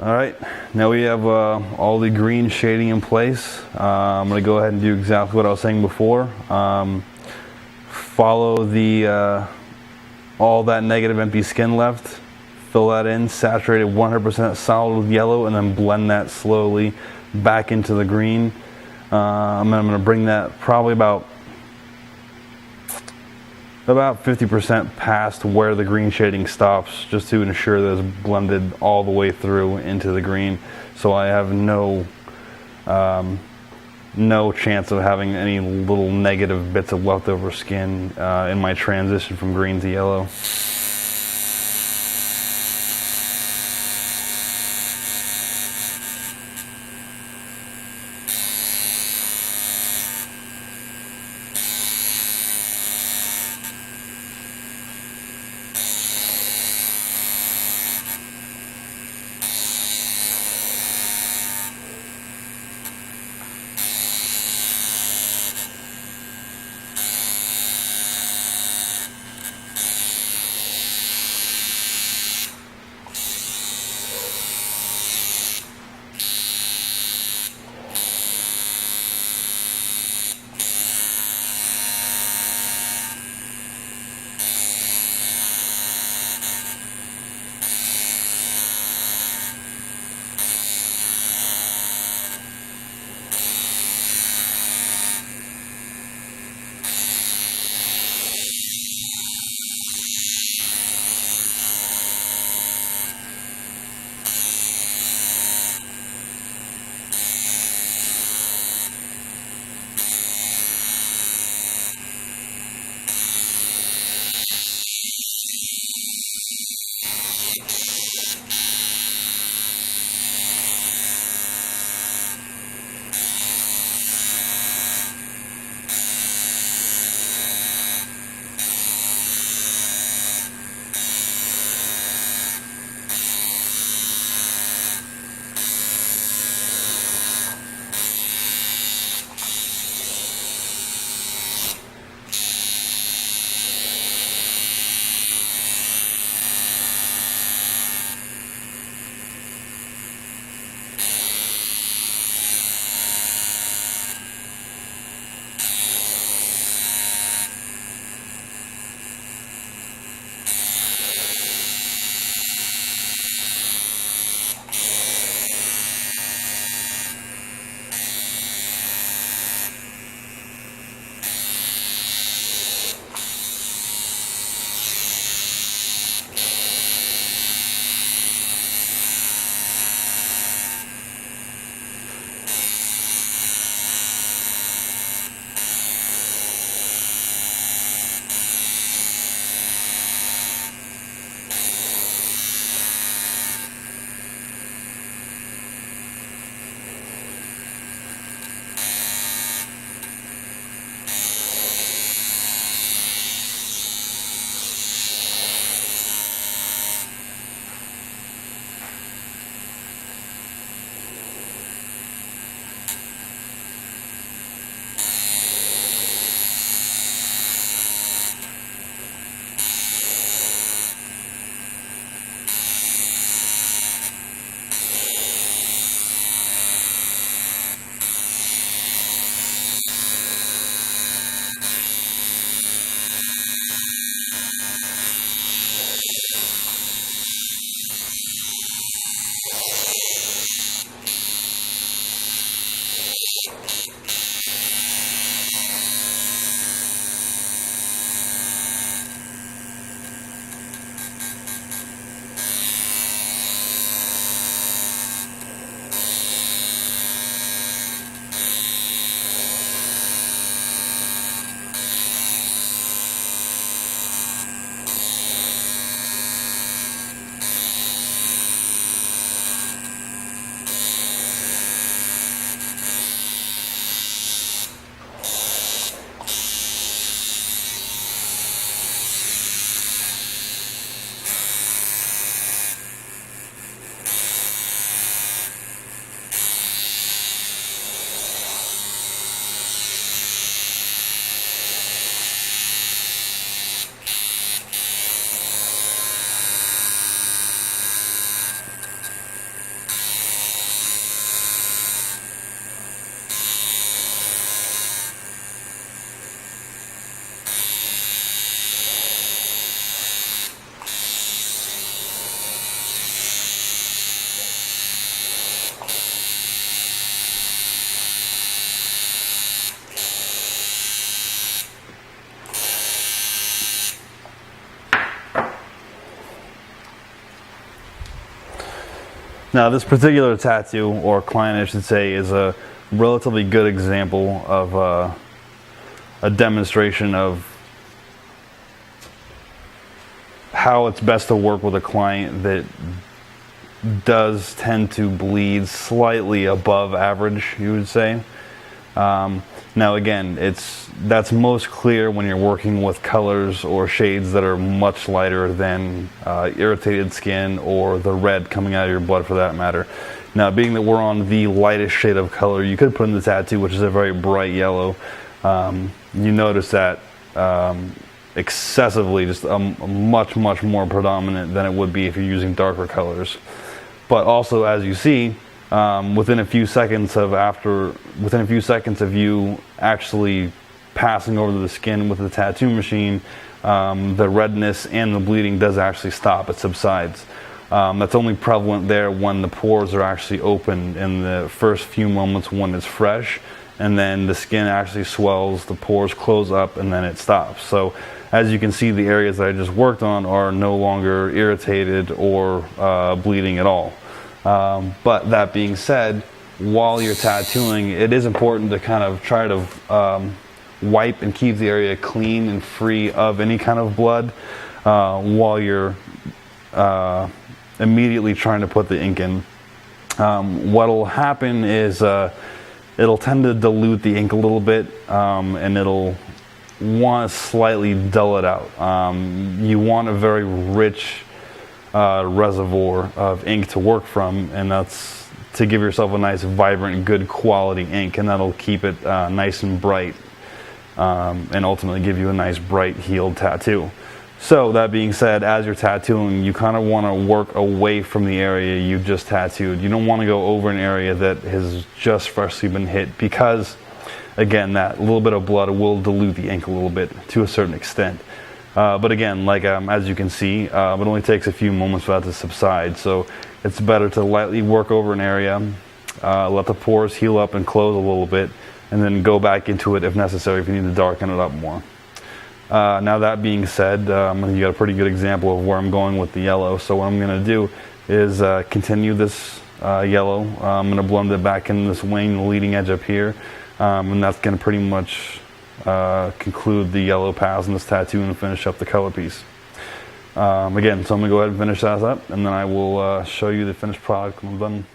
All right, now we have all the green shading in place. I'm going to go ahead and do exactly what I was saying before. Follow the all that negative empty skin left, fill that in, saturate it 100% solid with yellow, and then blend that slowly back into the green. I'm going to bring that probably about 50% past where the green shading stops, just to ensure that it's blended all the way through into the green, so I have no chance of having any little negative bits of leftover skin in my transition from green to yellow. Now this particular tattoo, or client I should say, is a relatively good example of a demonstration of how it's best to work with a client that does tend to bleed slightly above average, you would say. Now again, that's most clear when you're working with colors or shades that are much lighter than irritated skin or the red coming out of your blood for that matter. Now being that we're on the lightest shade of color you could put in the tattoo, which is a very bright yellow, you notice that excessively, just much more predominant than it would be if you're using darker colors. But also, as you see, within a few seconds of you actually passing over the skin with the tattoo machine, the redness and the bleeding does actually stop. It subsides. That's only prevalent there when the pores are actually open in the first few moments when it's fresh, and then the skin actually swells, the pores close up, and then it stops. So as you can see, the areas that I just worked on are no longer irritated or bleeding at all. But that being said, while you're tattooing, it is important to kind of try to wipe and keep the area clean and free of any kind of blood while you're immediately trying to put the ink in. What'll happen is it'll tend to dilute the ink a little bit, and it'll want to slightly dull it out. You want a very rich reservoir of ink to work from, and that's to give yourself a nice, vibrant, good quality ink, and that'll keep it nice and bright, and ultimately give you a nice, bright, healed tattoo. So that being said, as you're tattooing, you kind of want to work away from the area you just tattooed. You don't want to go over an area that has just freshly been hit, because again, that little bit of blood will dilute the ink a little bit to a certain extent. But again, like as you can see, it only takes a few moments for that to subside. So it's better to lightly work over an area, let the pores heal up and close a little bit, and then go back into it if necessary if you need to darken it up more. Now that being said, you got a pretty good example of where I'm going with the yellow. So what I'm going to do is continue this yellow. I'm going to blend it back in this wing, the leading edge up here, and that's going to pretty much conclude the yellow paths in this tattoo and finish up the color piece. Again, so I'm going to go ahead and finish that up, and then I will show you the finished product when I'm done.